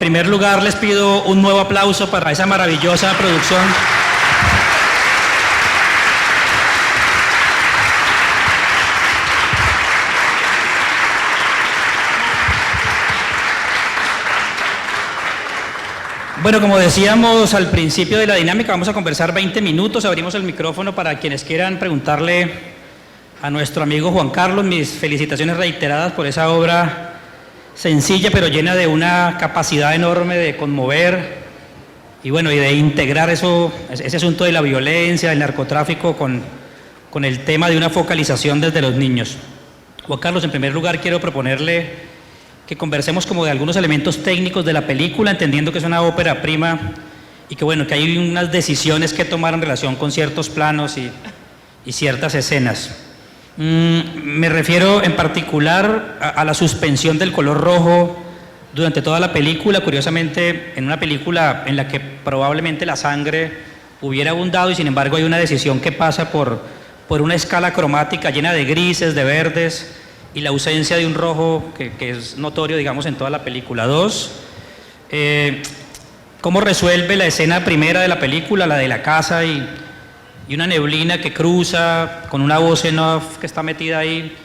En primer lugar, les pido un nuevo aplauso para esa maravillosa producción. Bueno, como decíamos al principio de la dinámica, vamos a conversar 20 minutos. Abrimos el micrófono para quienes quieran preguntarle a nuestro amigo Juan Carlos. Mis felicitaciones reiteradas por esa obra sencilla, pero llena de una capacidad enorme de conmover y bueno, y de integrar ese asunto de la violencia, del narcotráfico con el tema de una focalización desde los niños. Juan Carlos, en primer lugar quiero proponerle que conversemos como de algunos elementos técnicos de la película, entendiendo que es una ópera prima y que bueno, que hay unas decisiones que tomar en relación con ciertos planos y ciertas escenas. Me refiero en particular a la suspensión del color rojo durante toda la película. Curiosamente, en una película en la que probablemente la sangre hubiera abundado y sin embargo hay una decisión que pasa por una escala cromática llena de grises, de verdes y la ausencia de un rojo que es notorio, digamos, en toda la película. Dos, ¿cómo resuelve la escena primera de la película, la de la casa y una neblina que cruza con una voz en off que está metida ahí?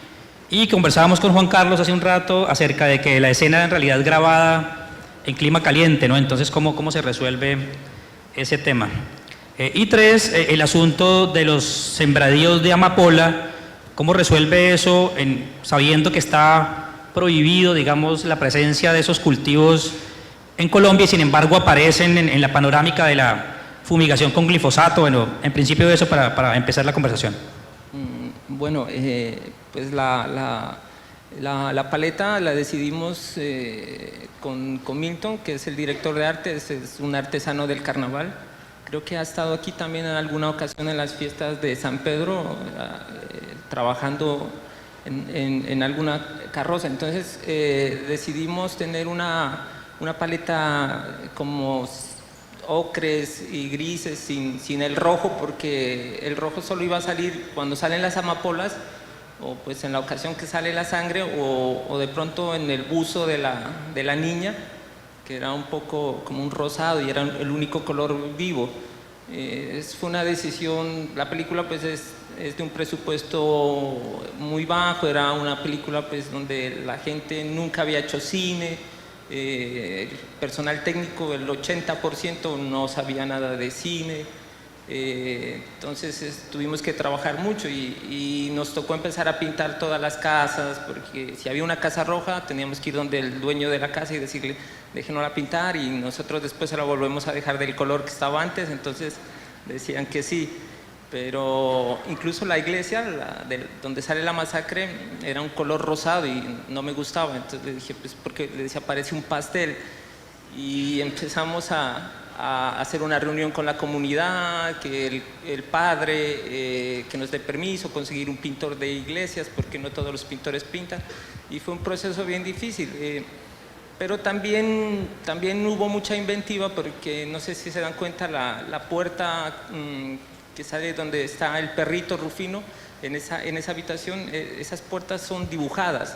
Y conversábamos con Juan Carlos hace un rato acerca de que la escena en realidad es grabada en clima caliente, ¿no? Entonces, ¿cómo se resuelve ese tema? Y tres, el asunto de los sembradíos de amapola. ¿Cómo resuelve eso sabiendo que está prohibido, digamos, la presencia de esos cultivos en Colombia y sin embargo aparecen en la panorámica de la fumigación con glifosato? Bueno, en principio eso para empezar la conversación. Bueno, pues la paleta la decidimos con Milton, que es el director de arte, es un artesano del carnaval. Creo que ha estado aquí también en alguna ocasión en las fiestas de San Pedro, trabajando en alguna carroza. Entonces decidimos tener una paleta como ocres y grises sin el rojo, porque el rojo solo iba a salir cuando salen las amapolas o pues en la ocasión que sale la sangre o de pronto en el buzo de la niña, que era un poco como un rosado y era el único color vivo. Fue una decisión. La película pues es de un presupuesto muy bajo, era una película pues donde la gente nunca había hecho cine, el personal técnico, el 80% no sabía nada de cine, entonces tuvimos que trabajar mucho y nos tocó empezar a pintar todas las casas, porque si había una casa roja teníamos que ir donde el dueño de la casa y decirle déjenosla pintar, y nosotros después se la volvemos a dejar del color que estaba antes, entonces decían que sí. Pero incluso la iglesia, donde sale la masacre, era un color rosado y no me gustaba. Entonces le dije, pues porque le decía, parece un pastel. Y empezamos a hacer una reunión con la comunidad, que el padre que nos dé permiso, conseguir un pintor de iglesias, porque no todos los pintores pintan. Y fue un proceso bien difícil. Pero también hubo mucha inventiva, porque no sé si se dan cuenta, la puerta que sale donde está el perrito Rufino, en esa habitación, esas puertas son dibujadas.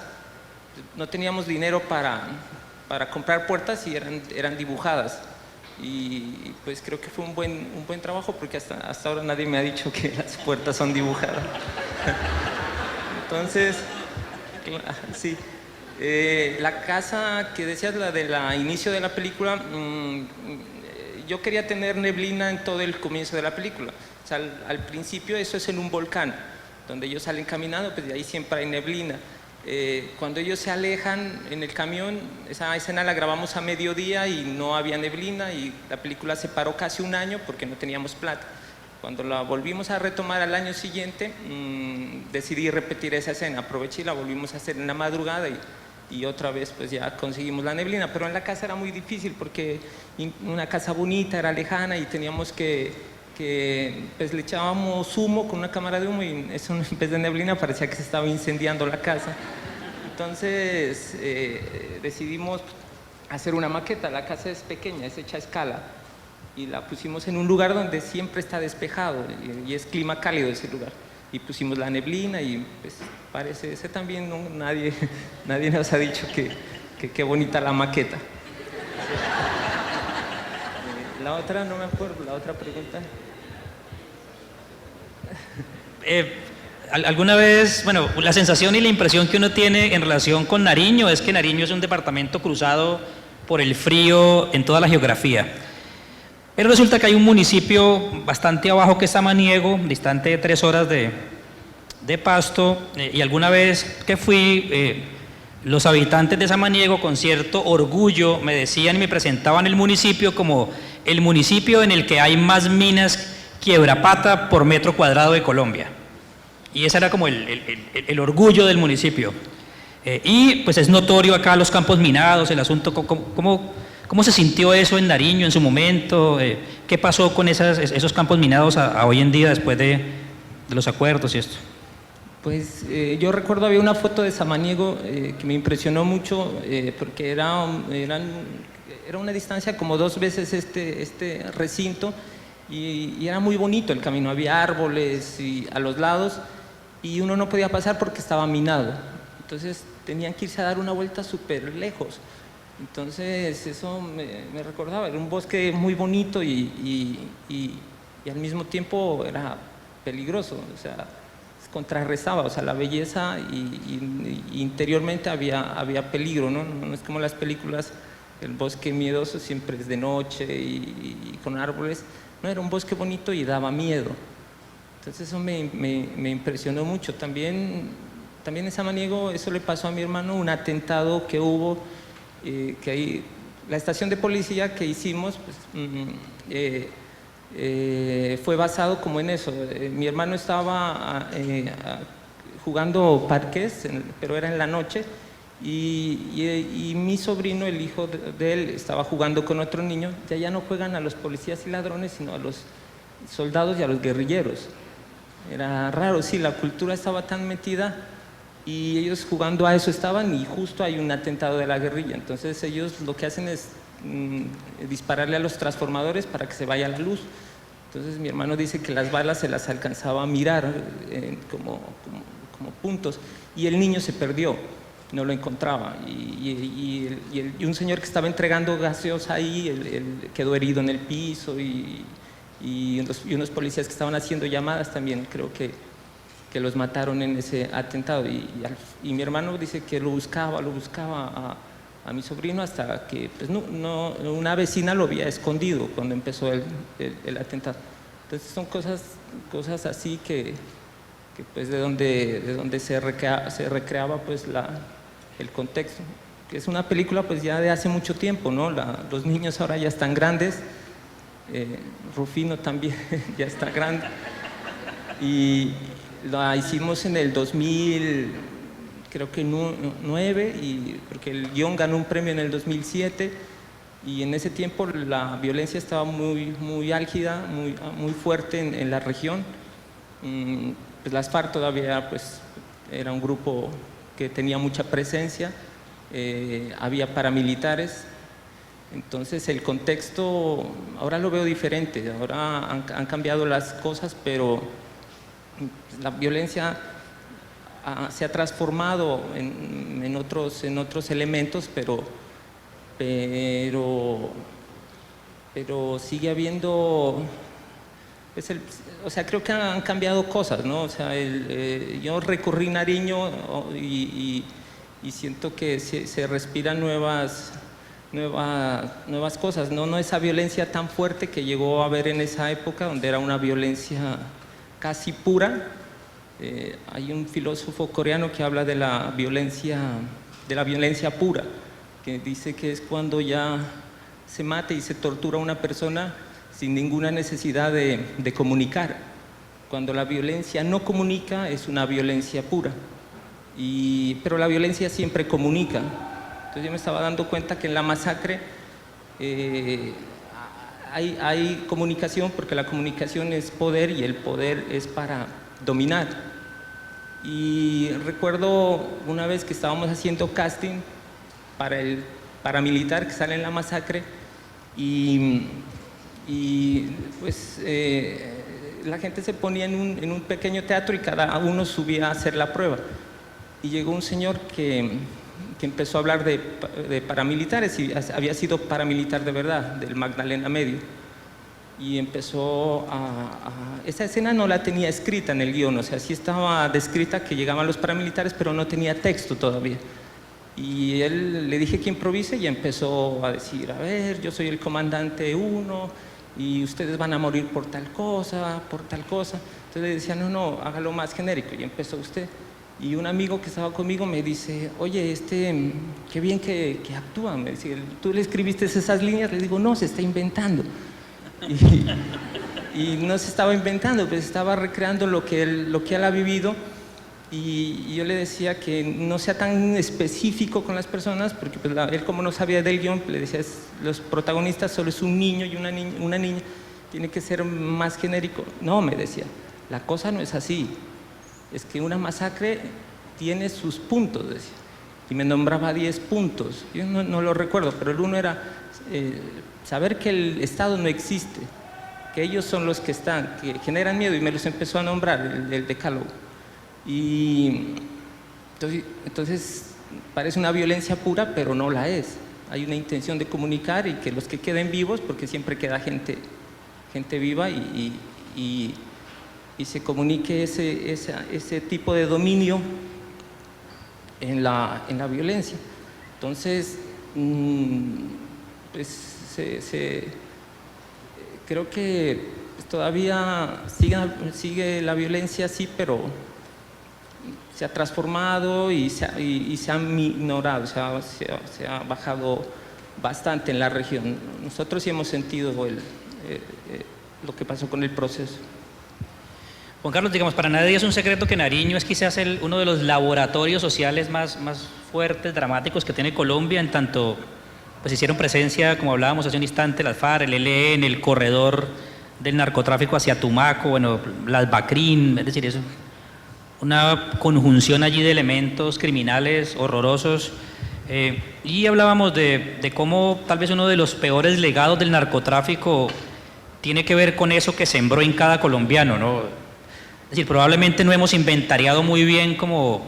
No teníamos dinero para comprar puertas y eran dibujadas. Y pues creo que fue un buen trabajo, porque hasta ahora nadie me ha dicho que las puertas son dibujadas. Entonces, sí. La casa que decías, la del inicio de la película, yo quería tener neblina en todo el comienzo de la película. O sea, al principio eso es en un volcán, donde ellos salen caminando, pues de ahí siempre hay neblina. Cuando ellos se alejan en el camión, esa escena la grabamos a mediodía y no había neblina, y la película se paró casi un año porque no teníamos plata. Cuando la volvimos a retomar al año siguiente, decidí repetir esa escena, aproveché y la volvimos a hacer en la madrugada y otra vez pues ya conseguimos la neblina. Pero en la casa era muy difícil, porque una casa bonita, era lejana, y teníamos que pues le echábamos humo con una cámara de humo, y eso en vez de neblina parecía que se estaba incendiando la casa. Entonces decidimos hacer una maqueta. La casa es pequeña, es hecha a escala, y la pusimos en un lugar donde siempre está despejado y es clima cálido ese lugar. Y pusimos la neblina y pues parece, ese también nadie nos ha dicho que qué bonita la maqueta. La otra no me acuerdo, la otra pregunta. Alguna vez, bueno, la sensación y la impresión que uno tiene en relación con Nariño es que Nariño es un departamento cruzado por el frío en toda la geografía. Pero resulta que hay un municipio bastante abajo que es Samaniego, distante de 3 horas de Pasto, y alguna vez que fui, los habitantes de Samaniego con cierto orgullo me decían y me presentaban el municipio como el municipio en el que hay más minas quiebrapata por metro cuadrado de Colombia. Y ese era como el orgullo del municipio. Y pues es notorio acá los campos minados, el asunto, ¿cómo se sintió eso en Nariño en su momento? ¿Qué pasó con esos campos minados a hoy en día después de los acuerdos y esto? Pues yo recuerdo había una foto de Samaniego que me impresionó mucho porque era una distancia como 2 veces este recinto y era muy bonito el camino, había árboles y a los lados y uno no podía pasar porque estaba minado, entonces tenían que irse a dar una vuelta súper lejos. Entonces eso me recordaba, era un bosque muy bonito y al mismo tiempo era peligroso, o sea, contrarrestaba, o sea, la belleza y interiormente había peligro, ¿no? No es como las películas, el bosque miedoso siempre es de noche y con árboles, no, era un bosque bonito y daba miedo. Entonces eso me impresionó mucho. También en Samaniego eso le pasó a mi hermano, un atentado que hubo, que ahí, la estación de policía que hicimos, pues, fue basado como en eso. Mi hermano estaba jugando parqués, pero era en la noche, y mi sobrino, el hijo de él, estaba jugando con otro niño. Ya no juegan a los policías y ladrones, sino a los soldados y a los guerrilleros. Era raro, sí, la cultura estaba tan metida y ellos jugando a eso estaban, y justo hay un atentado de la guerrilla. Entonces ellos lo que hacen es dispararle a los transformadores para que se vaya la luz. Entonces mi hermano dice que las balas se las alcanzaba a mirar como puntos, y el niño se perdió, no lo encontraba, y un señor que estaba entregando gaseosa ahí, él quedó herido en el piso, y unos policías que estaban haciendo llamadas también creo que los mataron en ese atentado, y mi hermano dice que lo buscaba a mi sobrino hasta que pues, una vecina lo había escondido cuando empezó el atentado. Entonces son cosas así que pues de donde se recreaba pues el contexto, que es una película pues ya de hace mucho tiempo, ¿no? Los niños ahora ya están grandes, Rufino también ya está grande, y la hicimos en el 2000, creo que 9, porque el guión ganó un premio en el 2007, y en ese tiempo la violencia estaba muy álgida, muy fuerte en la región. Pues las FARC todavía pues, era un grupo que tenía mucha presencia, había paramilitares. Entonces el contexto ahora lo veo diferente, ahora han cambiado las cosas, pero la violencia se ha transformado en otros elementos, pero sigue habiendo, pues o sea, creo que han cambiado cosas, ¿no? O sea, yo recorrí Nariño y siento que se respiran nuevas cosas, ¿no? No esa violencia tan fuerte que llegó a haber en esa época, donde era una violencia casi pura. Hay un filósofo coreano que habla de la violencia pura, que dice que es cuando ya se mata y se tortura a una persona sin ninguna necesidad de comunicar. Cuando la violencia no comunica, es una violencia pura. Pero la violencia siempre comunica. Entonces yo me estaba dando cuenta que en la masacre hay comunicación, porque la comunicación es poder y el poder es para dominar. Y recuerdo una vez que estábamos haciendo casting para el paramilitar que sale en la masacre, y pues la gente se ponía en un pequeño teatro y cada uno subía a hacer la prueba, y llegó un señor que empezó a hablar de paramilitares, y había sido paramilitar de verdad, del Magdalena Medio, y empezó esa escena no la tenía escrita en el guión, o sea, sí estaba descrita que llegaban los paramilitares, pero no tenía texto todavía. Y él le dije que improvise y empezó a decir, a ver, yo soy el comandante 1 y ustedes van a morir por tal cosa, por tal cosa. Entonces le decía, no, hágalo más genérico. Y empezó usted. Y un amigo que estaba conmigo me dice, oye, qué bien que actúa. Me dice, ¿tú le escribiste esas líneas? Le digo, no, se está inventando. Y no se estaba inventando, pues estaba recreando lo que él ha vivido. Y yo le decía que no sea tan específico con las personas, porque pues él, como no sabía del guión, le decía, los protagonistas solo es un niño y una niña, tiene que ser más genérico. No, me decía, la cosa no es así, es que una masacre tiene sus puntos, decía. Y me nombraba 10 puntos, yo no lo recuerdo, pero el uno era saber que el Estado no existe, que ellos son los que están, que generan miedo, y me los empezó a nombrar, el decálogo. Y entonces parece una violencia pura, pero no la es. Hay una intención de comunicar y que los que queden vivos, porque siempre queda gente viva, y se comunique ese tipo de dominio en la violencia. Entonces, pues creo que todavía sigue la violencia así, pero se ha transformado y se ha minorado, se ha bajado bastante en la región. Nosotros sí hemos sentido lo que pasó con el proceso. Juan Carlos, digamos, para nadie es un secreto que Nariño es quizás uno de los laboratorios sociales más fuertes, dramáticos que tiene Colombia, en tanto pues hicieron presencia, como hablábamos hace un instante, las FARC, el ELN, el corredor del narcotráfico hacia Tumaco, bueno, las BACRIN, es decir, es una conjunción allí de elementos criminales horrorosos. Y hablábamos de cómo tal vez uno de los peores legados del narcotráfico tiene que ver con eso que sembró en cada colombiano, ¿no? Es decir, probablemente no hemos inventariado muy bien como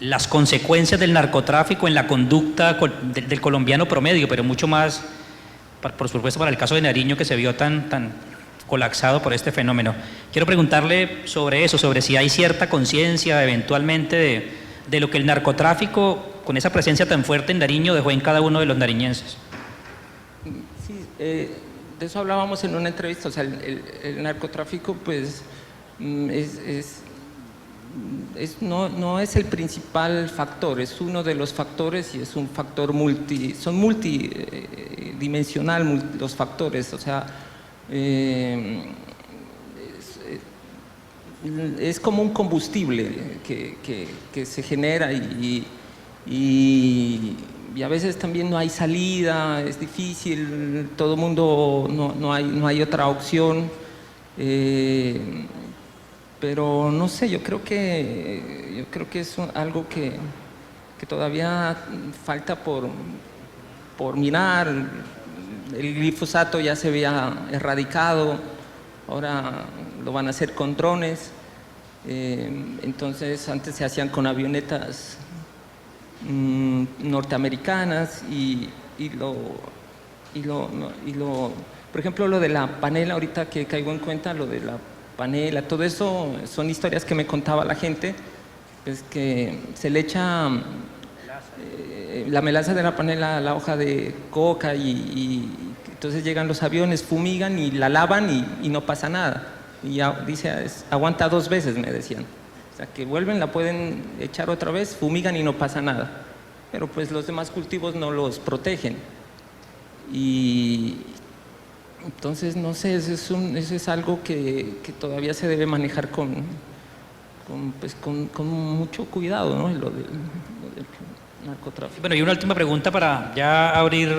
las consecuencias del narcotráfico en la conducta del colombiano promedio, pero mucho más, por supuesto, para el caso de Nariño, que se vio tan colapsado por este fenómeno. Quiero preguntarle sobre eso, sobre si hay cierta conciencia eventualmente de lo que el narcotráfico, con esa presencia tan fuerte en Nariño, dejó en cada uno de los nariñenses. Sí, de eso hablábamos en una entrevista. O sea, el narcotráfico pues no es el principal factor, es uno de los factores, y es un factor multidimensional los factores. O sea, es como un combustible que se genera y a veces también no hay salida, es difícil, todo el mundo, no hay otra opción, pero no sé, yo creo que es algo que todavía falta por mirar. El glifosato ya se había erradicado, ahora lo van a hacer con drones. Entonces antes se hacían con avionetas norteamericanas por ejemplo, lo de la panela, ahorita que caigo en cuenta, lo de la panela, todo eso son historias que me contaba la gente, pues que se le echa la melaza de la panela a la hoja de coca y entonces llegan los aviones, fumigan y la lavan y no pasa nada. Y ya dice, aguanta 2 veces, me decían. O sea, que vuelven, la pueden echar otra vez, fumigan y no pasa nada. Pero pues los demás cultivos no los protegen. Y entonces, no sé, eso es algo que todavía se debe manejar con mucho cuidado, ¿no? Lo del narcotráfico. Bueno, y una última pregunta para ya abrir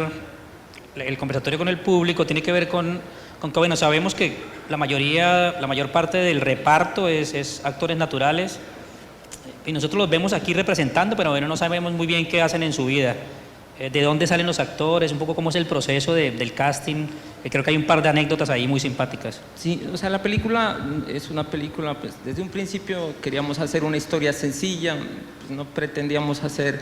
el conversatorio con el público, tiene que ver con que, bueno, sabemos que la mayor parte del reparto es actores naturales, y nosotros los vemos aquí representando, pero bueno, no sabemos muy bien qué hacen en su vida. ¿De dónde salen los actores? Un poco cómo es el proceso del casting. Creo que hay un par de anécdotas ahí muy simpáticas. Sí, o sea, la película es una película, pues desde un principio queríamos hacer una historia sencilla, pues no pretendíamos hacer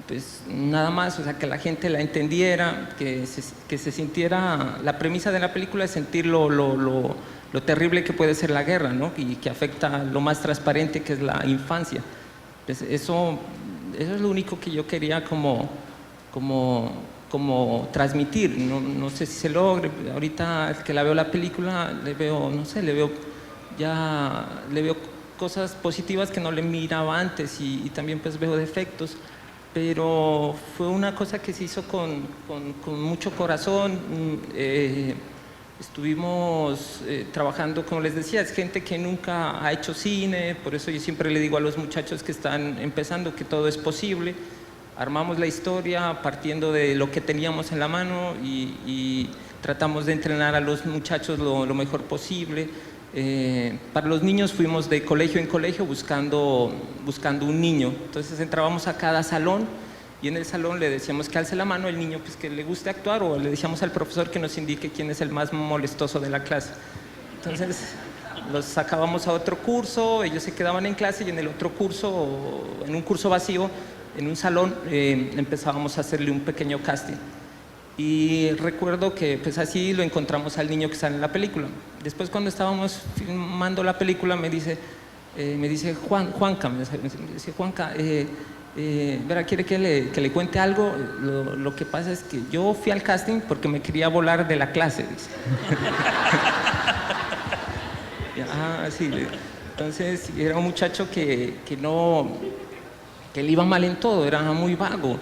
pues nada más, o sea, que la gente la entendiera, que se sintiera, la premisa de la película es sentir lo terrible que puede ser la guerra, ¿no? Y que afecta lo más transparente que es la infancia. Pues eso es lo único que yo quería como transmitir. No sé si se logre. Ahorita que la veo la película, le veo, no sé, le veo cosas positivas que no le miraba antes y también pues veo defectos, pero fue una cosa que se hizo con mucho corazón. Estuvimos trabajando, como les decía, es gente que nunca ha hecho cine, por eso yo siempre le digo a los muchachos que están empezando que todo es posible. Armamos la historia partiendo de lo que teníamos en la mano y tratamos de entrenar a los muchachos lo mejor posible. Para los niños fuimos de colegio en colegio buscando un niño. Entonces entrábamos a cada salón y en el salón le decíamos que alce la mano el niño pues, que le guste actuar, o le decíamos al profesor que nos indique quién es el más molestoso de la clase. Entonces los sacábamos a otro curso, ellos se quedaban en clase y en el otro curso, en un curso vacío, en un salón, empezábamos a hacerle un pequeño casting. Y recuerdo que pues así lo encontramos al niño que sale en la película. Después cuando estábamos filmando la película me dice Juanca, verá, ¿quiere que le cuente algo? Lo que pasa es que yo fui al casting porque me quería volar de la clase, dice. Sí. Entonces era un muchacho que le iba mal en todo, era muy vago.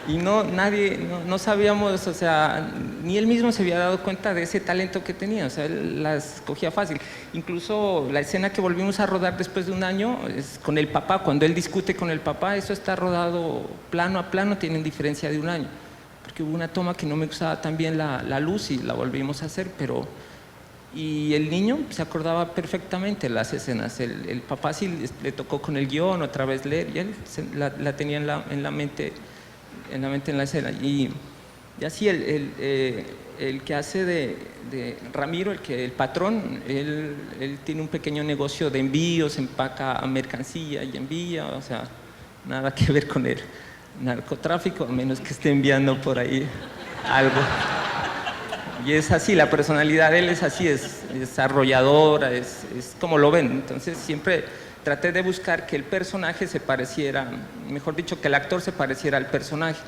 Y no sabíamos, o sea, ni él mismo se había dado cuenta de ese talento que tenía, o sea, él las cogía fácil. Incluso la escena que volvimos a rodar después de un año es con el papá, cuando él discute con el papá, eso está rodado plano a plano, tienen diferencia de un año. Porque hubo una toma que no me gustaba tan bien la luz y la volvimos a hacer, y el niño se acordaba perfectamente las escenas. El papá sí le tocó con el guión otra vez leer, y él la tenía en la mente en la escena. Y así el que hace de Ramiro, el patrón, él tiene un pequeño negocio de envíos, empaca mercancía y envía, o sea, nada que ver con el narcotráfico, a menos que esté enviando por ahí algo. Y es así, la personalidad de él es así, es arrolladora, es como lo ven. Entonces siempre traté de buscar que el personaje se pareciera, mejor dicho, que el actor se pareciera al personaje.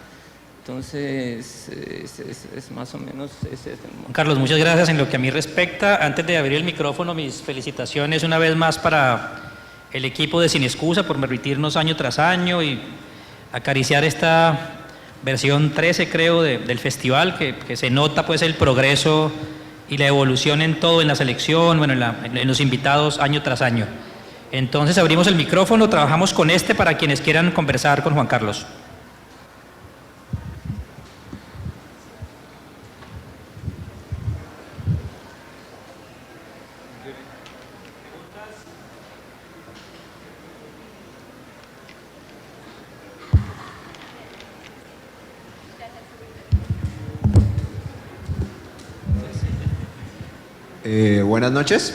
Entonces, es más o menos ese. Carlos, muchas gracias. En lo que a mí respecta, antes de abrir el micrófono, mis felicitaciones una vez más para el equipo de Sin Excusa por permitirnos año tras año y acariciar esta versión 13, creo, del festival, que se nota pues el progreso y la evolución en todo, en la selección, bueno, en los invitados año tras año. Entonces abrimos el micrófono, trabajamos con para quienes quieran conversar con Juan Carlos. Buenas noches.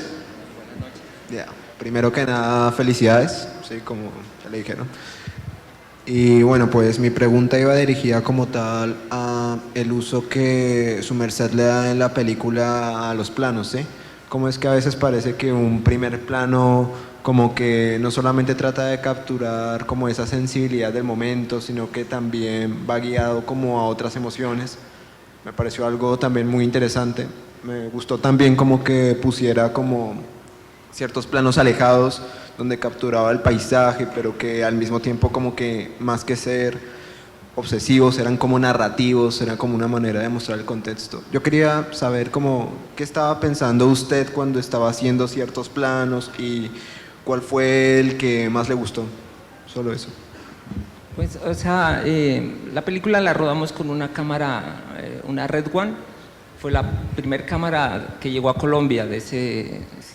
Primero que nada, felicidades, sí, como ya le dijeron. Y bueno, pues mi pregunta iba dirigida como tal a el uso que su merced le da en la película a los planos, ¿sí? Cómo es que a veces parece que un primer plano como que no solamente trata de capturar como esa sensibilidad del momento, sino que también va guiado como a otras emociones. Me pareció algo también muy interesante. Me gustó también como que pusiera como ciertos planos alejados donde capturaba el paisaje, pero que al mismo tiempo como que más que ser obsesivos eran como narrativos, era como una manera de mostrar el contexto. Yo quería saber como qué estaba pensando usted cuando estaba haciendo ciertos planos y cuál fue el que más le gustó. Solo eso. Pues, o sea, la película la rodamos con una cámara, una Red One. Fue la primera cámara que llegó a Colombia,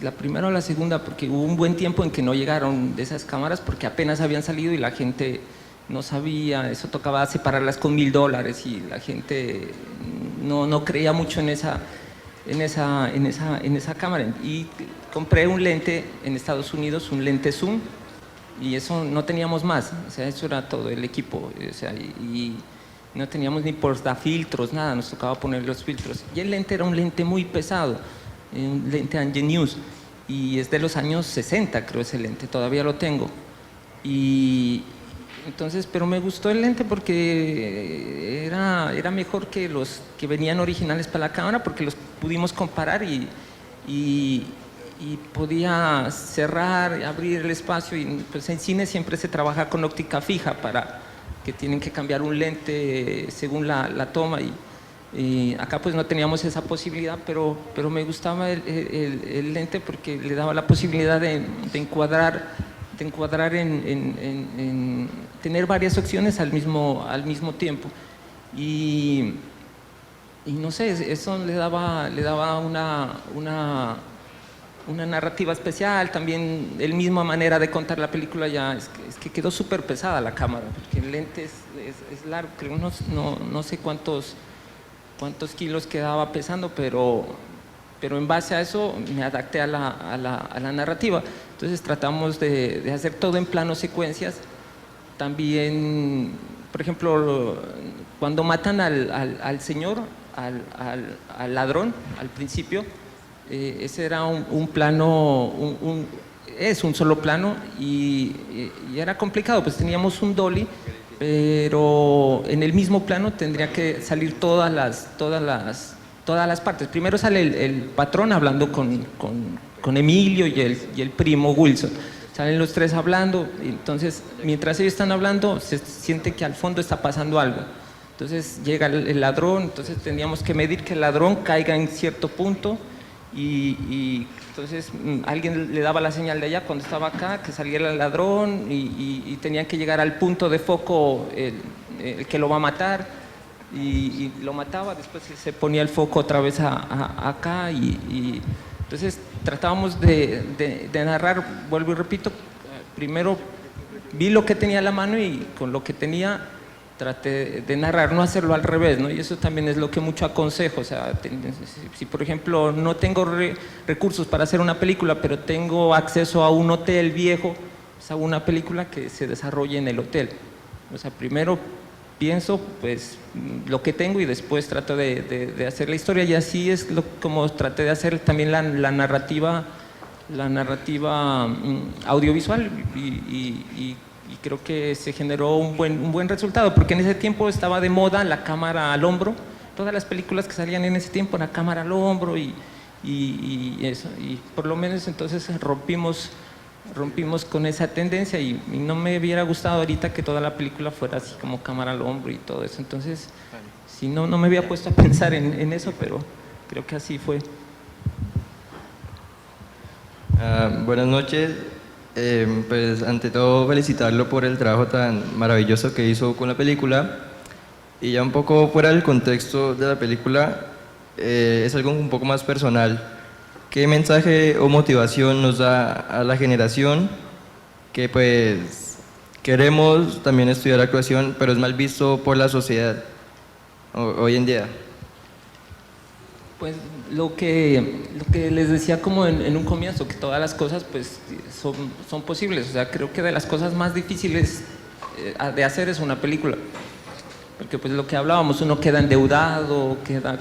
la primera o la segunda, porque hubo un buen tiempo en que no llegaron de esas cámaras porque apenas habían salido y la gente no sabía, eso tocaba separarlas con $1000 y la gente no creía mucho en esa cámara. Y compré un lente en Estados Unidos, un lente zoom, y eso no teníamos más, o sea, eso era todo el equipo, o sea, y no teníamos ni portafiltros, nada, nos tocaba poner los filtros. Y el lente era un lente muy pesado, un lente Angenius, y es de los años 60, creo, ese lente, todavía lo tengo. Y entonces, pero me gustó el lente porque era mejor que los que venían originales para la cámara, porque los pudimos comparar y podía cerrar, abrir el espacio, y pues en cine siempre se trabaja con óptica fija, para que tienen que cambiar un lente según la toma, y acá pues no teníamos esa posibilidad, pero me gustaba el lente porque le daba la posibilidad de encuadrar en tener varias opciones al mismo tiempo, y no sé, eso le daba una narrativa especial, también la misma manera de contar la película. Ya es que quedó súper pesada la cámara, porque el lente es largo, creo, no sé cuántos kilos quedaba pesando, pero en base a eso me adapté a la narrativa. Entonces tratamos de hacer todo en plano secuencias. También, por ejemplo, cuando matan al señor, al ladrón, al principio, ese era un plano, es un solo plano, y era complicado, pues teníamos un dolly, pero en el mismo plano tendría que salir todas las partes. Primero sale el patrón hablando con Emilio y el primo Wilson. Salen los tres hablando, y entonces mientras ellos están hablando se siente que al fondo está pasando algo. Entonces llega el ladrón, entonces tendríamos que medir que el ladrón caiga en cierto punto, y entonces alguien le daba la señal de allá cuando estaba acá, que saliera el ladrón, y tenían que llegar al punto de foco el que lo va a matar, y lo mataba, después se ponía el foco otra vez acá, y entonces tratábamos de narrar, vuelvo y repito, primero vi lo que tenía a la mano y con lo que tenía traté de narrar, no hacerlo al revés, ¿no? Y eso también es lo que mucho aconsejo. O sea, si por ejemplo no tengo recursos para hacer una película, pero tengo acceso a un hotel viejo, pues hago una película que se desarrolle en el hotel. O sea, primero pienso pues lo que tengo y después trato de hacer la historia, y así es como traté de hacer también la narrativa audiovisual, y creo que se generó un buen resultado, porque en ese tiempo estaba de moda la cámara al hombro. Todas las películas que salían en ese tiempo, la cámara al hombro, y eso, y por lo menos entonces rompimos con esa tendencia, y no me hubiera gustado ahorita que toda la película fuera así como cámara al hombro y todo eso. Entonces, si no me había puesto a pensar en eso, pero creo que así fue. Buenas noches. Pues ante todo felicitarlo por el trabajo tan maravilloso que hizo con la película, y ya un poco fuera del contexto de la película, es algo un poco más personal. ¿Qué mensaje o motivación nos da a la generación que pues queremos también estudiar actuación, pero es mal visto por la sociedad hoy en día? Pues lo que les decía como en un comienzo, que todas las cosas pues son posibles. O sea, creo que de las cosas más difíciles de hacer es una película, porque pues lo que hablábamos, uno queda endeudado, queda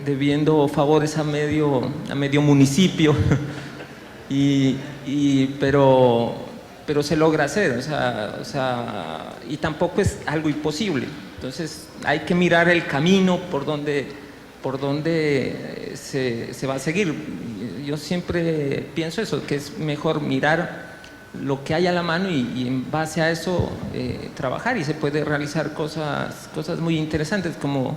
debiendo favores a medio municipio, pero se logra hacer, o sea, y tampoco es algo imposible. Entonces hay que mirar el camino por donde se va a seguir. Yo siempre pienso eso, que es mejor mirar lo que hay a la mano y en base a eso trabajar, y se puede realizar cosas muy interesantes, como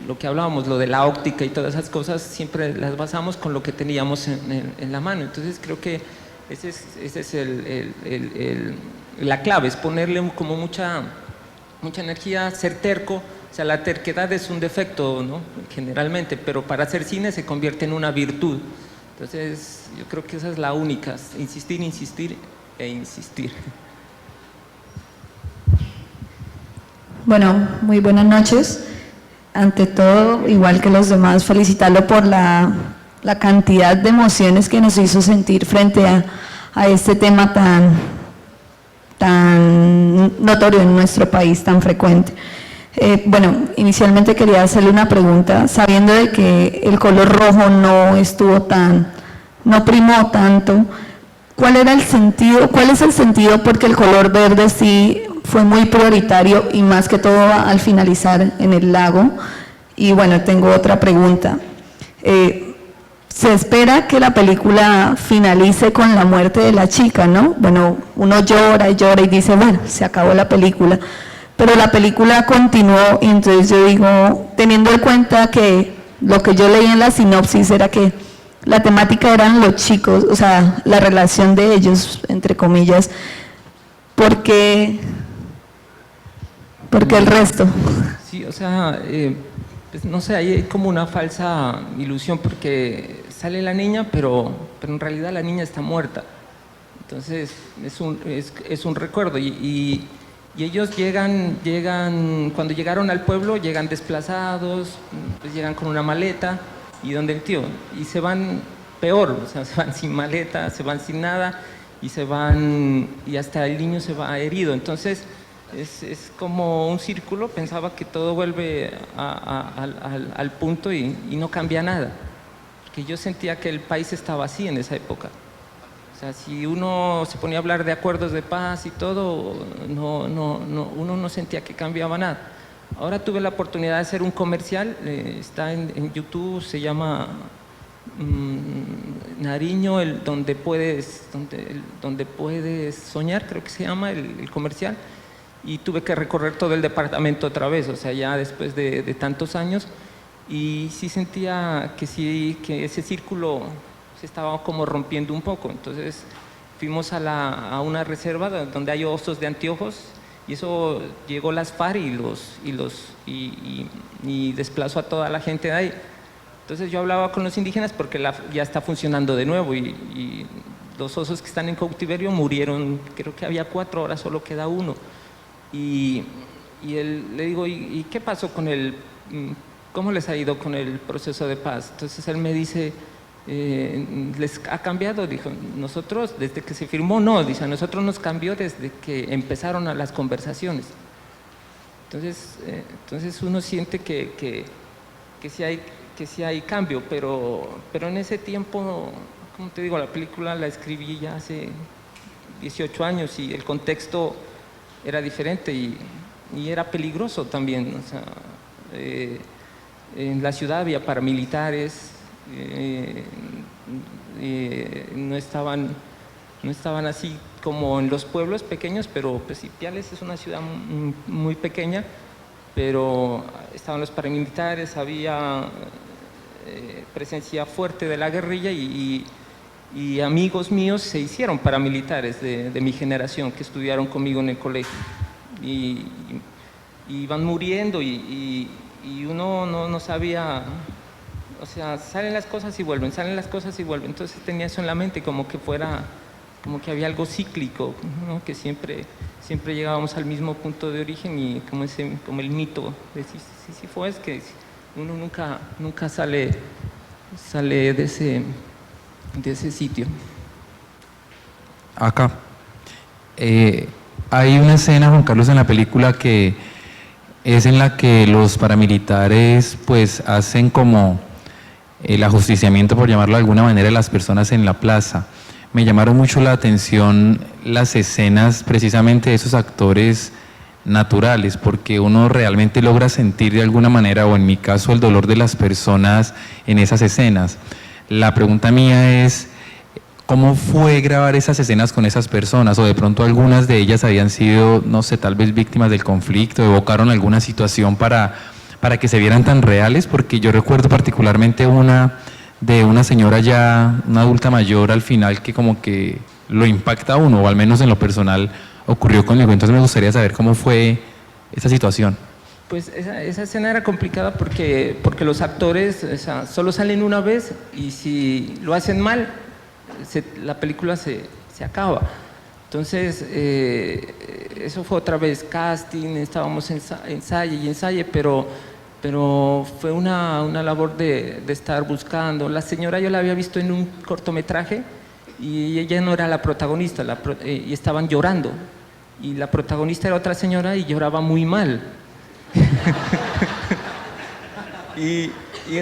lo que hablábamos, lo de la óptica y todas esas cosas, siempre las basamos con lo que teníamos en la mano. Entonces creo que ese es la clave, es ponerle como mucha energía, ser terco. O sea, la terquedad es un defecto, ¿no? Generalmente, pero para hacer cine se convierte en una virtud. Entonces yo creo que esa es la única, insistir e insistir. Bueno, muy buenas noches. Ante todo, igual que los demás, felicitarlo por la la cantidad de emociones que nos hizo sentir frente a este tema tan notorio en nuestro país, tan frecuente. Bueno, inicialmente quería hacerle una pregunta, sabiendo de que el color rojo no primó tanto, ¿cuál es el sentido? Porque el color verde sí fue muy prioritario y más que todo al finalizar en el lago. Y bueno, tengo otra pregunta. Se espera que la película finalice con la muerte de la chica, ¿no? Bueno, uno llora y llora y dice, bueno, se acabó la película. Pero la película continuó y entonces yo digo, teniendo en cuenta que lo que yo leí en la sinopsis era que la temática eran los chicos, o sea, la relación de ellos, entre comillas, ¿por qué el resto? Sí, o sea, pues no sé, hay como una falsa ilusión porque sale la niña, pero en realidad la niña está muerta. Entonces es un recuerdo y ellos llegan, cuando llegaron al pueblo, llegan desplazados, pues llegan con una maleta y donde el tío, y se van peor, o sea, se van sin maleta, se van sin nada y se van, y hasta el niño se va herido. Entonces es como un círculo, pensaba que todo vuelve al punto y no cambia nada, porque yo sentía que el país estaba así en esa época. O sea, si uno se ponía a hablar de acuerdos de paz y todo, uno no sentía que cambiaba nada. Ahora tuve la oportunidad de hacer un comercial, está en YouTube, se llama Nariño, donde puedes soñar, creo que se llama el comercial, y tuve que recorrer todo el departamento otra vez, o sea, ya después de tantos años, y sí sentía que ese círculo se estaba como rompiendo un poco. Entonces fuimos a una reserva donde hay osos de anteojos y eso llegó las FARC y desplazó a toda la gente de ahí. Entonces yo hablaba con los indígenas porque ya está funcionando de nuevo y los osos que están en cautiverio murieron, creo que había 4, ahora solo queda uno. Y le digo, ¿y qué pasó cómo les ha ido con el proceso de paz? Entonces él me dice, ¿les ha cambiado? Dijo, nosotros, desde que se firmó, no. Dice, a nosotros nos cambió desde que empezaron las conversaciones. Entonces uno siente que sí hay cambio, pero en ese tiempo, como te digo, la película la escribí ya hace 18 años y el contexto era diferente y era peligroso también. O sea, en la ciudad había paramilitares, no estaban así como en los pueblos pequeños, pero pues Ipiales es una ciudad muy pequeña, pero estaban los paramilitares, había presencia fuerte de la guerrilla y amigos míos se hicieron paramilitares de mi generación que estudiaron conmigo en el colegio y iban muriendo y uno no sabía. O sea, salen las cosas y vuelven, entonces tenía eso en la mente como que había algo cíclico, ¿no? Que siempre llegábamos al mismo punto de origen y como el mito de Sísifo es que uno nunca sale de ese sitio. Acá. Hay una escena, Juan Carlos, en la película que es en la que los paramilitares pues hacen como el ajusticiamiento, por llamarlo de alguna manera, de las personas en la plaza. Me llamaron mucho la atención las escenas precisamente de esos actores naturales, porque uno realmente logra sentir de alguna manera, o en mi caso, el dolor de las personas en esas escenas. La pregunta mía es, ¿cómo fue grabar esas escenas con esas personas? O de pronto algunas de ellas habían sido, no sé, tal vez víctimas del conflicto, evocaron alguna situación para que se vieran tan reales, porque yo recuerdo particularmente una de una señora ya, una adulta mayor al final, que como que lo impacta a uno, o al menos en lo personal ocurrió conmigo. Entonces me gustaría saber cómo fue esa situación. Pues esa escena era complicada porque los actores, o sea, solo salen una vez y si lo hacen mal, la película se acaba. Entonces, eso fue otra vez casting, estábamos ensaye, pero pero fue una labor de estar buscando. La señora yo la había visto en un cortometraje y ella no era la protagonista, y estaban llorando. Y la protagonista era otra señora y lloraba muy mal. y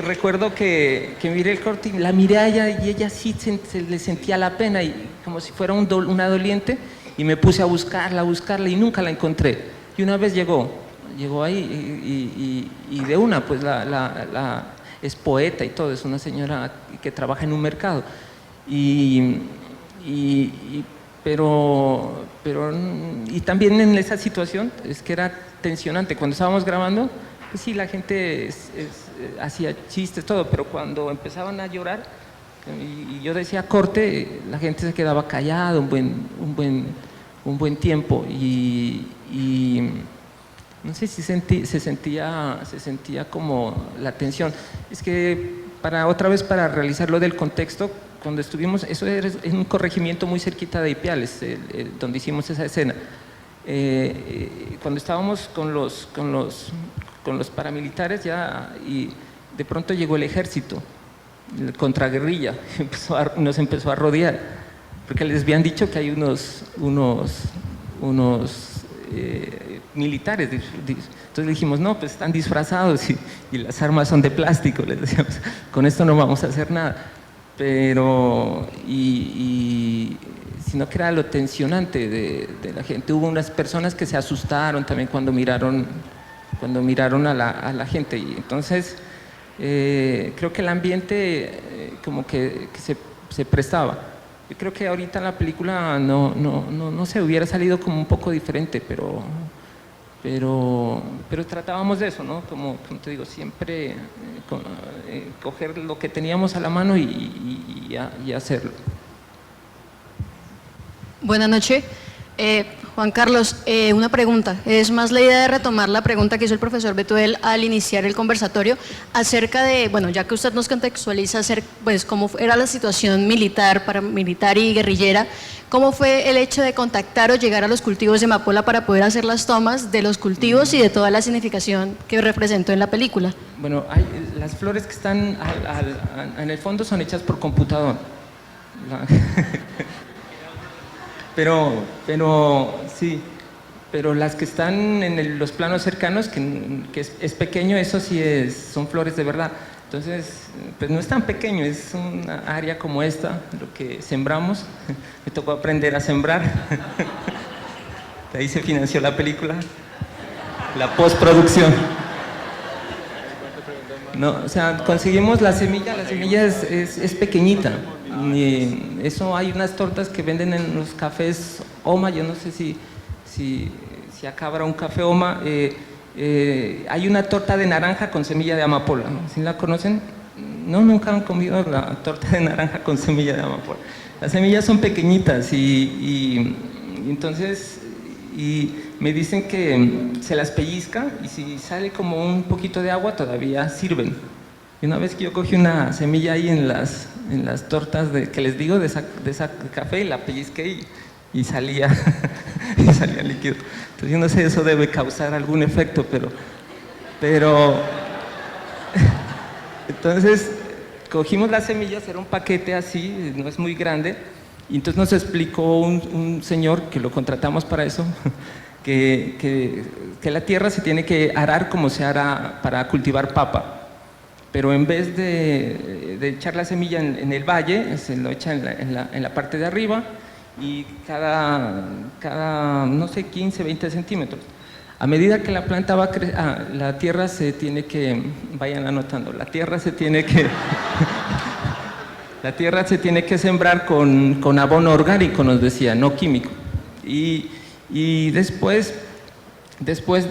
recuerdo que miré el corte y la miré a ella y ella sí se le sentía la pena, y como si fuera una doliente, y me puse a buscarla y nunca la encontré. Y una vez llegó ahí y de una, pues es poeta y todo, es una señora que trabaja en un mercado. Pero también en esa situación es que era tensionante. Cuando estábamos grabando, pues sí, la gente hacía chistes, todo, pero cuando empezaban a llorar y yo decía corte, la gente se quedaba callada un buen tiempo y no sé si se sentía como la tensión. Es que otra vez para realizar lo del contexto, cuando estuvimos, eso era en un corregimiento muy cerquita de Ipiales, donde hicimos esa escena. Cuando estábamos con los paramilitares ya, y de pronto llegó el ejército, el contraguerrilla, nos empezó a rodear, porque les habían dicho que hay unos militares. Entonces dijimos, no, pues están disfrazados y las armas son de plástico, les decíamos, con esto no vamos a hacer nada. Pero, sino que era lo tensionante de la gente. Hubo unas personas que se asustaron también cuando miraron a la gente, y entonces creo que el ambiente como que se prestaba. Yo creo que ahorita la película no sé, hubiera salido como un poco diferente, pero tratábamos de eso, ¿no? Como te digo, siempre coger lo que teníamos a la mano y hacerlo. Buenas noches. Juan Carlos, una pregunta. Es más la idea de retomar la pregunta que hizo el profesor Betuel al iniciar el conversatorio acerca de, bueno, ya que usted nos contextualiza pues cómo era la situación militar, paramilitar y guerrillera, ¿cómo fue el hecho de contactar o llegar a los cultivos de amapola para poder hacer las tomas de los cultivos y de toda la significación que representó en la película? Bueno, las flores que están en el fondo son hechas por computador. Pero sí, pero las que están en los planos cercanos, que es pequeño, eso sí son flores de verdad. Entonces, pues no es tan pequeño, es una área como esta, lo que sembramos. Me tocó aprender a sembrar. De ahí se financió la película, la postproducción. No, o sea, conseguimos la semilla es pequeñita. Y eso, hay unas tortas que venden en los cafés Oma, yo no sé si acá habrá un café Oma. Hay una torta de naranja con semilla de amapola, ¿no? ¿Sí la conocen? No, nunca han comido la torta de naranja con semilla de amapola. Las semillas son pequeñitas y entonces me dicen que se las pellizca y si sale como un poquito de agua todavía sirven. Y una vez que yo cogí una semilla ahí en las tortas que les digo de esa café, y la pellizqué y salía líquido. Entonces yo no sé, eso debe causar algún efecto, pero entonces cogimos las semillas, era un paquete así, no es muy grande, y entonces nos explicó un señor que lo contratamos para eso, que la tierra se tiene que arar como se ara para cultivar papa. Pero en vez de echar la semilla en el valle, se lo echa en la parte de arriba, y cada no sé, 15, 20 centímetros. A medida que la planta va la tierra se tiene que, vayan anotando, la tierra se tiene que sembrar con abono orgánico, nos decía, no químico. Y después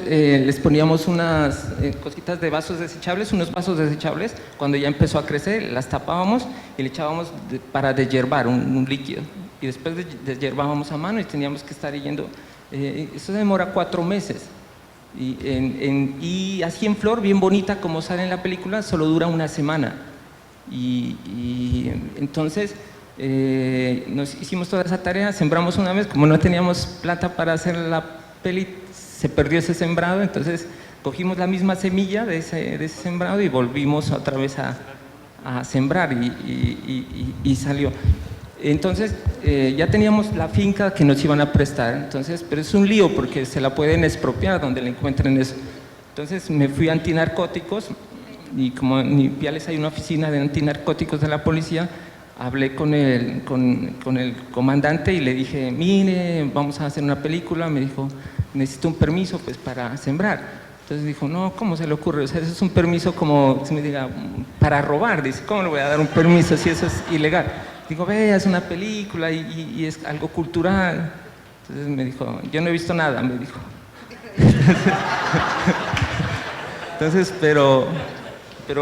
les poníamos unas cositas de vasos desechables, unos vasos desechables. Cuando ya empezó a crecer, las tapábamos y le echábamos para deshiervar un líquido. Y después deshiervábamos a mano y teníamos que estar yendo. Eso demora 4 meses. Y así en flor, bien bonita como sale en la película, solo dura 1 semana. Y entonces nos hicimos toda esa tarea, sembramos una vez. Como no teníamos plata para hacer la peli, se perdió ese sembrado, entonces cogimos la misma semilla de ese sembrado y volvimos otra vez a sembrar y salió. Entonces ya teníamos la finca que nos iban a prestar, entonces, pero es un lío porque se la pueden expropiar donde le encuentren eso. Entonces me fui a antinarcóticos y como en Ipiales hay una oficina de antinarcóticos de la policía, hablé con el comandante y le dije, mire, vamos a hacer una película. Me dijo, necesito un permiso pues para sembrar. Entonces dijo, no, ¿cómo se le ocurre? O sea, eso es un permiso como, si me diga, para robar. Dice, ¿cómo le voy a dar un permiso si eso es ilegal? Digo, vea, es una película y es algo cultural. Entonces me dijo, yo no he visto nada, me dijo. Entonces, pero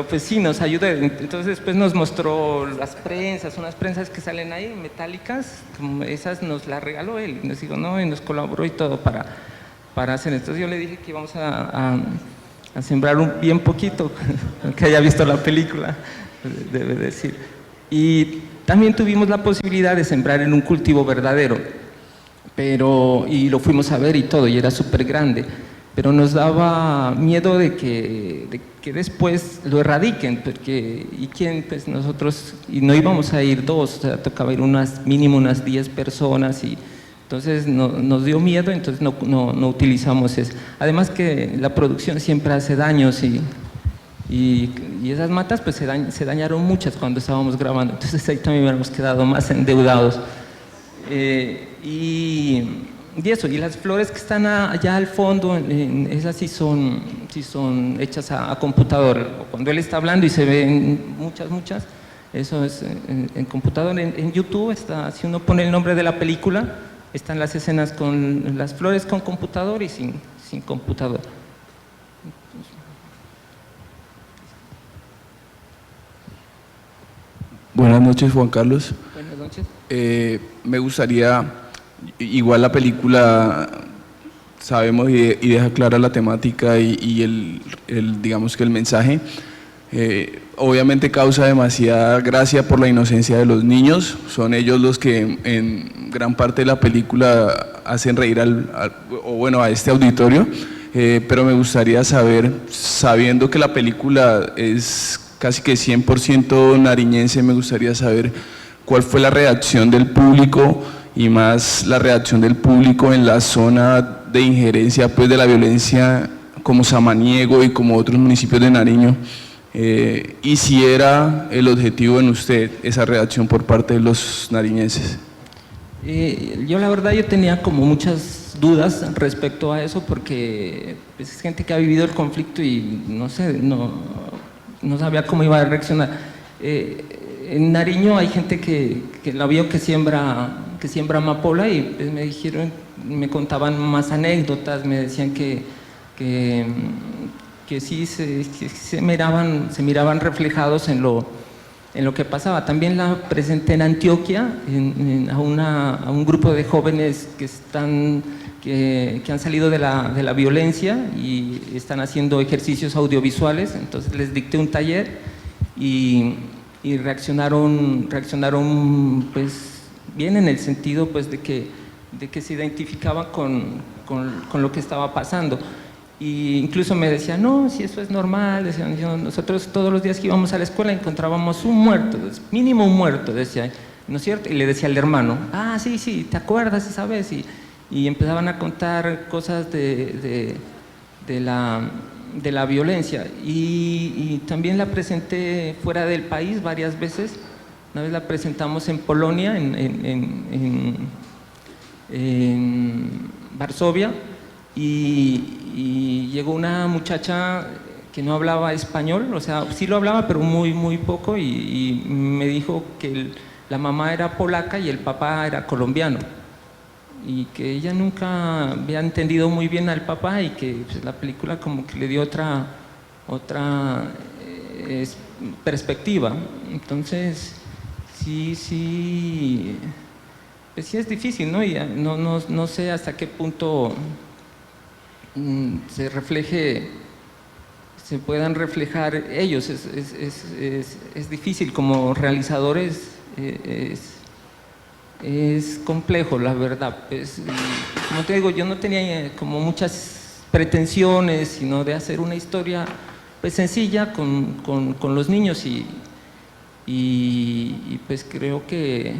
pues sí, nos ayudó. Entonces después nos mostró las prensas, unas prensas que salen ahí, metálicas, como esas nos las regaló él. Y nos dijo, no, y nos colaboró y todo para hacer. Entonces yo le dije que íbamos a sembrar bien poquito, que haya visto la película, debe decir. Y también tuvimos la posibilidad de sembrar en un cultivo verdadero, y lo fuimos a ver y todo, y era súper grande. Pero nos daba miedo de que después lo erradiquen, porque ¿y quién? Pues nosotros, y no íbamos a ir 2, o sea, tocaba ir mínimo unas 10 personas, y entonces nos dio miedo, entonces no utilizamos eso. Además que la producción siempre hace daños y esas matas pues se dañaron muchas cuando estábamos grabando, entonces ahí también hubiéramos quedado más endeudados. Y eso, y las flores que están allá al fondo, esas sí son hechas a computador. Cuando él está hablando y se ven muchas, eso es en computador. En YouTube está, si uno pone el nombre de la película, están las escenas con las flores con computador y sin computador. Buenas noches, Juan Carlos. Buenas noches. Me gustaría, igual la película sabemos y deja clara la temática y digamos que el mensaje, obviamente causa demasiada gracia por la inocencia de los niños. Son ellos los que en gran parte de la película hacen reír a este auditorio, pero me gustaría saber, sabiendo que la película es casi que 100% nariñense, me gustaría saber cuál fue la reacción del público y más la reacción del público en la zona de injerencia pues de la violencia como Samaniego y como otros municipios de Nariño, y si era el objetivo en usted esa reacción por parte de los nariñenses. Yo la verdad tenía como muchas dudas respecto a eso porque pues, es gente que ha vivido el conflicto y no sé, no sabía cómo iba a reaccionar. En Nariño hay gente que la vio que siembra amapola y pues, me contaban más anécdotas, me decían que sí se miraban reflejados en lo que pasaba. También la presenté en Antioquia a un grupo de jóvenes que han salido de la violencia y están haciendo ejercicios audiovisuales. Entonces les dicté un taller y reaccionaron pues bien, en el sentido pues de que se identificaban con lo que estaba pasando. Y incluso me decían, no, si eso es normal, decían, nosotros todos los días que íbamos a la escuela encontrábamos un muerto, mínimo un muerto, decía, ¿no es cierto? Y le decía al hermano, sí, ¿te acuerdas esa vez? Y empezaban a contar cosas de la violencia. Y también la presenté fuera del país varias veces. Una vez la presentamos en Polonia, en Varsovia, y llegó una muchacha que no hablaba español, o sea, sí lo hablaba, pero muy, muy poco, y me dijo que la mamá era polaca y el papá era colombiano, y que ella nunca había entendido muy bien al papá y que pues, la película como que le dio otra perspectiva. Entonces, sí, pues sí es difícil, ¿no? Y no sé hasta qué punto se puedan reflejar ellos. Es difícil como realizadores, es complejo, la verdad. Pues, como te digo, yo no tenía como muchas pretensiones, sino de hacer una historia pues sencilla con los niños y pues creo que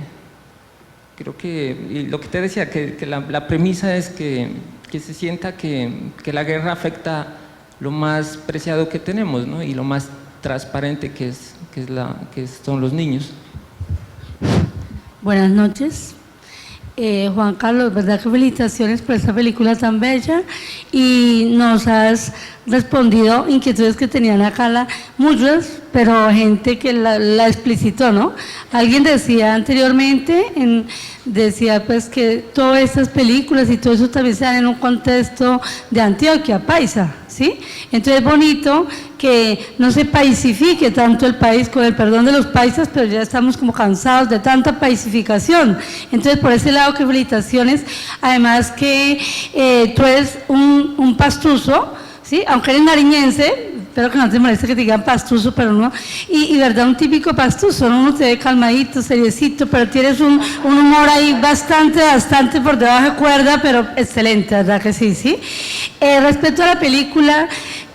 y lo que te decía, que la premisa es que se sienta que la guerra afecta lo más preciado que tenemos, ¿no? Y lo más transparente que son los niños. Buenas noches. Juan Carlos, verdad que felicitaciones por esta película tan bella y nos has respondido inquietudes que tenían acá muchas, pero gente que la explicitó, ¿no? Alguien decía anteriormente, decía pues que todas estas películas y todo eso también se dan en un contexto de Antioquia, paisa, ¿sí? Entonces es bonito que no se paisifique tanto el país, con el perdón de los paisas, pero ya estamos como cansados de tanta paisificación. Entonces por ese lado que felicitaciones, además que tú eres un pastuso, ¿sí? Aunque eres nariñense, espero que no te moleste que te digan pastuso, pero no, y verdad, un típico pastuso, ¿no? Uno te ve calmadito, seriecito, pero tienes un humor ahí bastante por debajo de cuerda, pero excelente, ¿verdad que sí? ¿Sí? Respecto a la película,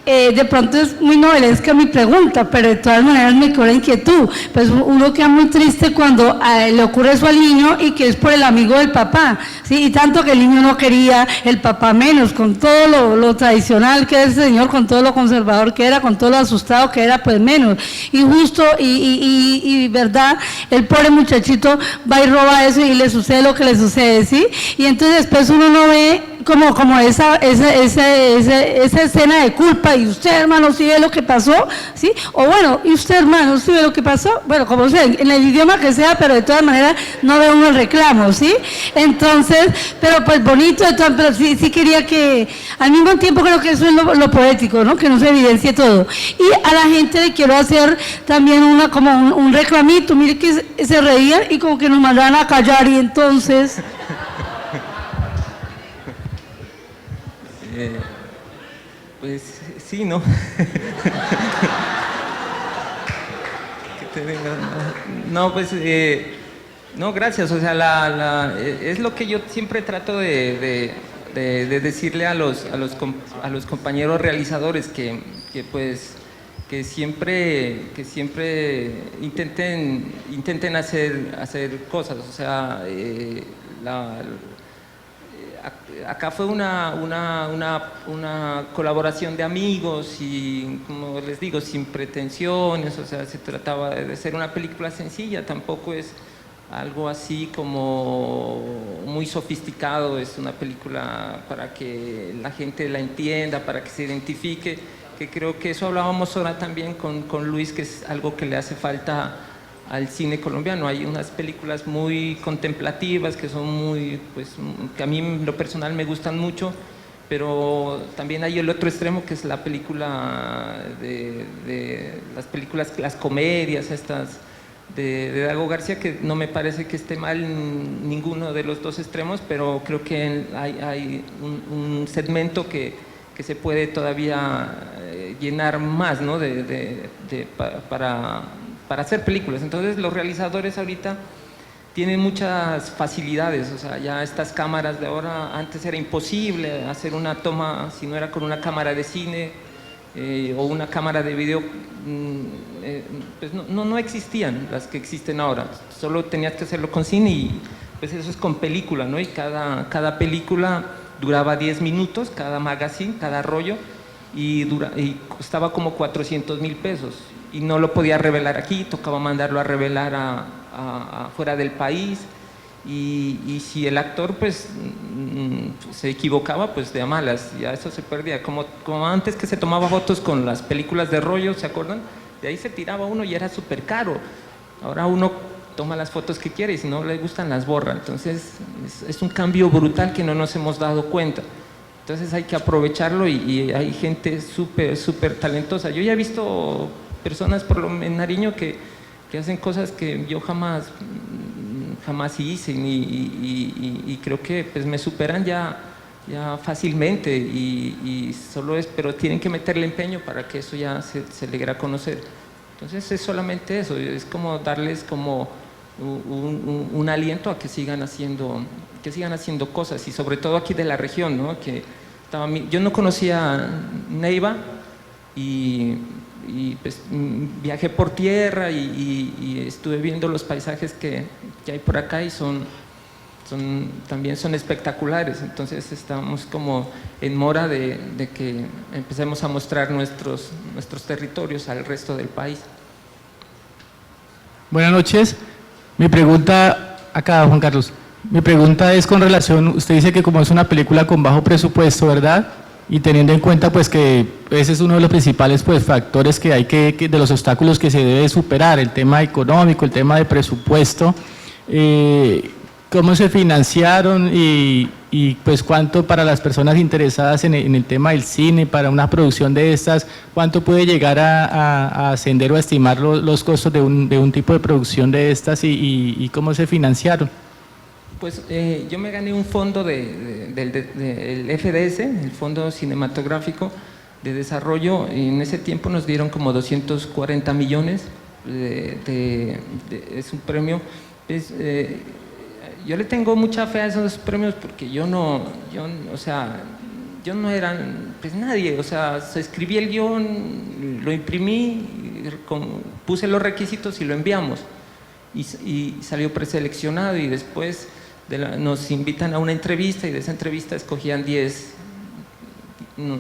de pronto es muy novelesca mi pregunta, pero de todas maneras me quedó la inquietud. Pues uno queda muy triste cuando le ocurre eso al niño y que es por el amigo del papá, ¿sí? Y tanto que el niño no quería, el papá menos, con todo lo tradicional que es ese señor, con todo lo conservador que era, con todo lo asustado que era, pues menos. Y justo, y verdad, el pobre muchachito va y roba eso y le sucede lo que le sucede, ¿sí? Y entonces después uno no ve como esa escena de culpa, y usted, hermano, ¿sí ve lo que pasó? ¿Sí? O bueno, ¿y usted, hermano, sí ve lo que pasó? Bueno, como sea, en el idioma que sea, pero de todas maneras no ve uno el reclamo, ¿sí? Entonces, pero pues bonito, pero sí quería que, al mismo tiempo creo que eso es lo poético, ¿no? Que no se evidencie todo. Y a la gente le quiero hacer también como un reclamito, mire que se reían y como que nos mandaban a callar, y entonces... Pues sí, ¿no? No, pues no, gracias. O sea, es lo que yo siempre trato de decirle a los compañeros realizadores que siempre intenten hacer cosas. O sea, acá fue una colaboración de amigos y, como les digo, sin pretensiones. O sea, se trataba de ser una película sencilla, tampoco es algo así como muy sofisticado, es una película para que la gente la entienda, para que se identifique, que creo que eso hablábamos ahora también con Luis, que es algo que le hace falta al cine colombiano. Hay unas películas muy contemplativas que son muy, pues, que a mí en lo personal me gustan mucho, pero también hay el otro extremo, que es la película de las películas, las comedias estas de Dago García, que no me parece que esté mal en ninguno de los dos extremos, pero creo que hay un segmento que se puede todavía llenar más, ¿no? Para hacer películas. Entonces los realizadores ahorita tienen muchas facilidades. O sea, ya estas cámaras de ahora, antes era imposible hacer una toma si no era con una cámara de cine o una cámara de video, pues no existían las que existen ahora, solo tenías que hacerlo con cine, y pues eso es con película, ¿no? Y cada película duraba 10 minutos, cada magazine, cada rollo, y costaba como 400,000 pesos. Y no lo podía revelar aquí, tocaba mandarlo a revelar fuera del país, y si el actor pues se equivocaba, pues de a malas, ya eso se perdía, como antes que se tomaba fotos con las películas de rollo, ¿se acuerdan? De ahí se tiraba uno y era súper caro. Ahora uno toma las fotos que quiere y si no le gustan las borra. Entonces es un cambio brutal que no nos hemos dado cuenta. Entonces hay que aprovecharlo, y hay gente súper talentosa. Yo ya he visto personas en Nariño que hacen cosas que yo jamás hice, y creo que pues me superan ya fácilmente, y solo pero tienen que meterle empeño para que eso ya se logre a conocer. Entonces es solamente eso, es como darles como un aliento a que sigan haciendo cosas, y sobre todo aquí de la región, ¿no? Que yo no conocía Neiva y pues viajé por tierra y estuve viendo los paisajes que hay por acá y también son espectaculares. Entonces estamos como en mora de que empecemos a mostrar nuestros territorios al resto del país. Buenas noches. Mi pregunta, acá Juan Carlos, mi pregunta es con relación, usted dice que como es una película con bajo presupuesto, ¿verdad? Y teniendo en cuenta pues que ese es uno de los principales pues factores que hay que de los obstáculos que se debe superar, el tema económico, el tema de presupuesto, ¿cómo se financiaron y pues cuánto para las personas interesadas en el tema del cine, para una producción de estas, cuánto puede llegar a ascender o a estimar los costos de un tipo de producción de estas y cómo se financiaron? Pues yo me gané un fondo del FDS, el Fondo Cinematográfico de Desarrollo, y en ese tiempo nos dieron como 240 millones, es un premio. Yo le tengo mucha fe a esos premios porque yo no era pues nadie, o sea, escribí el guión, lo imprimí, puse los requisitos y lo enviamos y salió preseleccionado y después nos invitan a una entrevista y de esa entrevista escogían 10,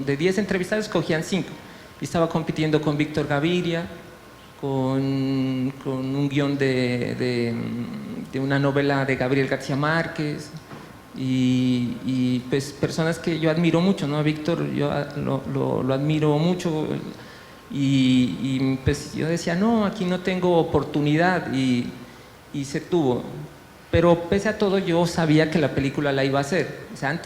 de 10 entrevistados escogían 5 y estaba compitiendo con Víctor Gaviria, con un guión de una novela de Gabriel García Márquez y pues personas que yo admiro mucho, ¿no? A Víctor yo lo admiro mucho y pues yo decía, no, aquí no tengo oportunidad y se tuvo. Pero pese a todo yo sabía que la película la iba a hacer. O sea,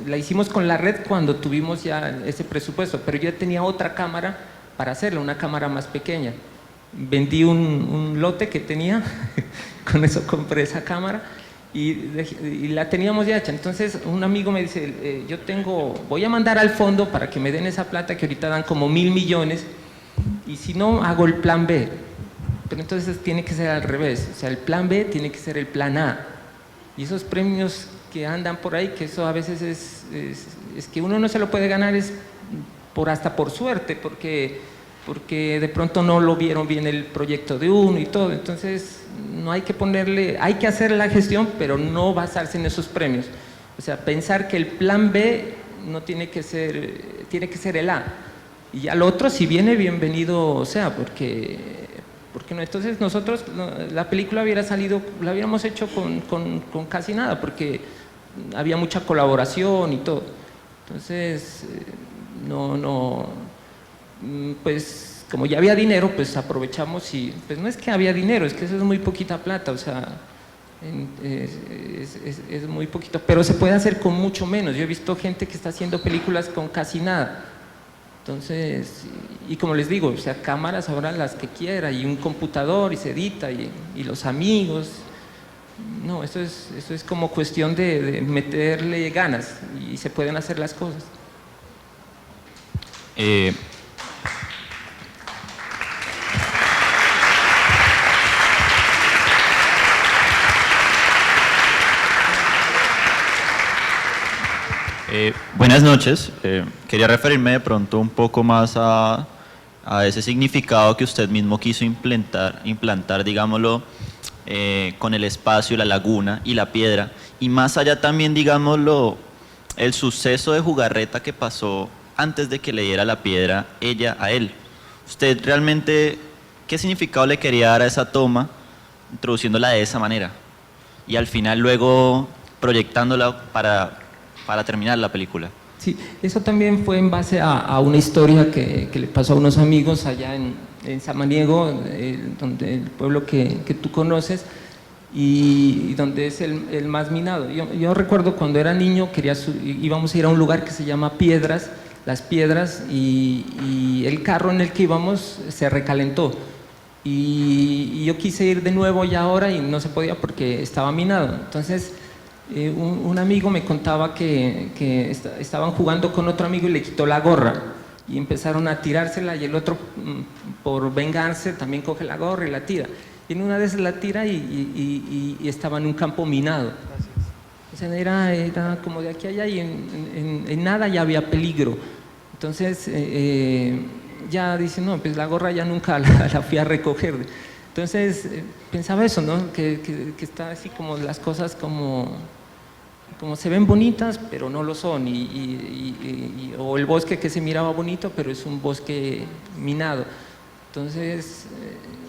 la hicimos con la red cuando tuvimos ya ese presupuesto, pero yo tenía otra cámara para hacerla, una cámara más pequeña. Vendí un lote que tenía, con eso compré esa cámara y la teníamos ya hecha. Entonces un amigo me dice, voy a mandar al fondo para que me den esa plata que ahorita dan como 1.000 millones y si no hago el plan B. Pero entonces tiene que ser al revés, o sea, el plan B tiene que ser el plan A. Y esos premios que andan por ahí, que eso a veces es que uno no se lo puede ganar es hasta por suerte, porque de pronto no lo vieron bien el proyecto de uno y todo. Entonces no hay que hay que hacer la gestión, pero no basarse en esos premios. O sea, pensar que el plan B no tiene que ser el A. Y al otro, si viene, bienvenido sea, porque no, entonces nosotros la película la hubiéramos hecho con casi nada, porque había mucha colaboración y todo. Entonces, pues como ya había dinero, pues aprovechamos y pues no es que había dinero, es que eso es muy poquita plata, o sea, es muy poquito, pero se puede hacer con mucho menos. Yo he visto gente que está haciendo películas con casi nada. Entonces, y como les digo, o sea, cámaras ahora las que quiera y un computador y se edita y los amigos. No, eso es como cuestión de meterle ganas y se pueden hacer las cosas. Buenas noches. Quería referirme de pronto un poco más a ese significado que usted mismo quiso implantar, digámoslo, con el espacio, la laguna y la piedra, y más allá también, digámoslo, el suceso de Jugarreta que pasó antes de que le diera la piedra ella a él. ¿Usted realmente qué significado le quería dar a esa toma, introduciéndola de esa manera? Y al final luego proyectándola para terminar la película. Sí, eso también fue en base a una historia que le pasó a unos amigos allá en Samaniego, donde el pueblo que tú conoces, y donde es el más minado. Yo recuerdo cuando era niño, íbamos a ir a un lugar que se llama Piedras, Las Piedras, y el carro en el que íbamos se recalentó. Y yo quise ir de nuevo ya ahora y no se podía porque estaba minado. Entonces, un amigo me contaba que estaban jugando con otro amigo y le quitó la gorra y empezaron a tirársela y el otro, por vengarse, también coge la gorra y la tira. Y en una de esas la tira y estaba en un campo minado. O sea, era como de aquí a allá y en nada ya había peligro. Entonces, ya dice, no, pues la gorra ya nunca la fui a recoger. Entonces, pensaba eso, ¿no? Que está así como las cosas como se ven bonitas, pero no lo son. O el bosque que se miraba bonito, pero es un bosque minado. Entonces,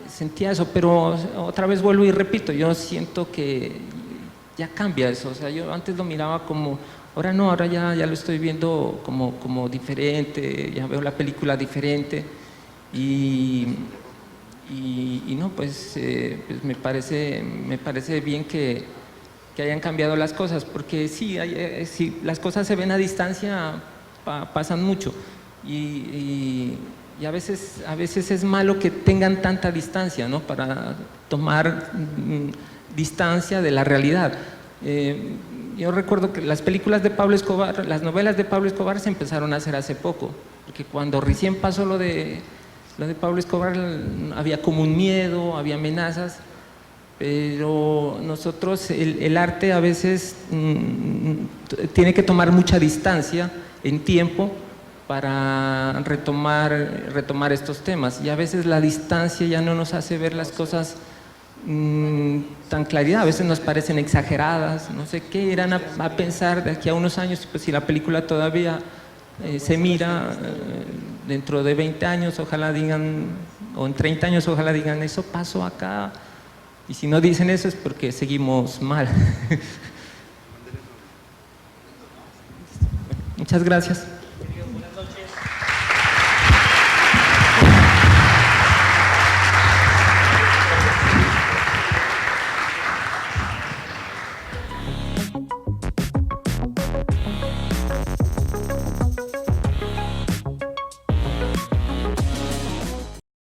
sentía eso, pero otra vez vuelvo y repito, yo siento que ya cambia eso. O sea, yo antes lo miraba como, ahora no, ahora ya lo estoy viendo como diferente, ya veo la película diferente. Y no, pues me parece bien que hayan cambiado las cosas, porque sí, si las cosas se ven a distancia, pasan mucho. Y a veces es malo que tengan tanta distancia, ¿no? Para tomar distancia de la realidad. Yo recuerdo que las películas de Pablo Escobar, las novelas de Pablo Escobar se empezaron a hacer hace poco, porque cuando recién pasó lo de Pablo Escobar había como un miedo, había amenazas, pero nosotros, el arte a veces tiene que tomar mucha distancia en tiempo para retomar estos temas, y a veces la distancia ya no nos hace ver las cosas tan claridad, a veces nos parecen exageradas, no sé qué irán a pensar de aquí a unos años, pues si la película todavía se mira, dentro de 20 años ojalá digan, o en 30 años ojalá digan, eso pasó acá, y si no dicen eso es porque seguimos mal. Muchas gracias.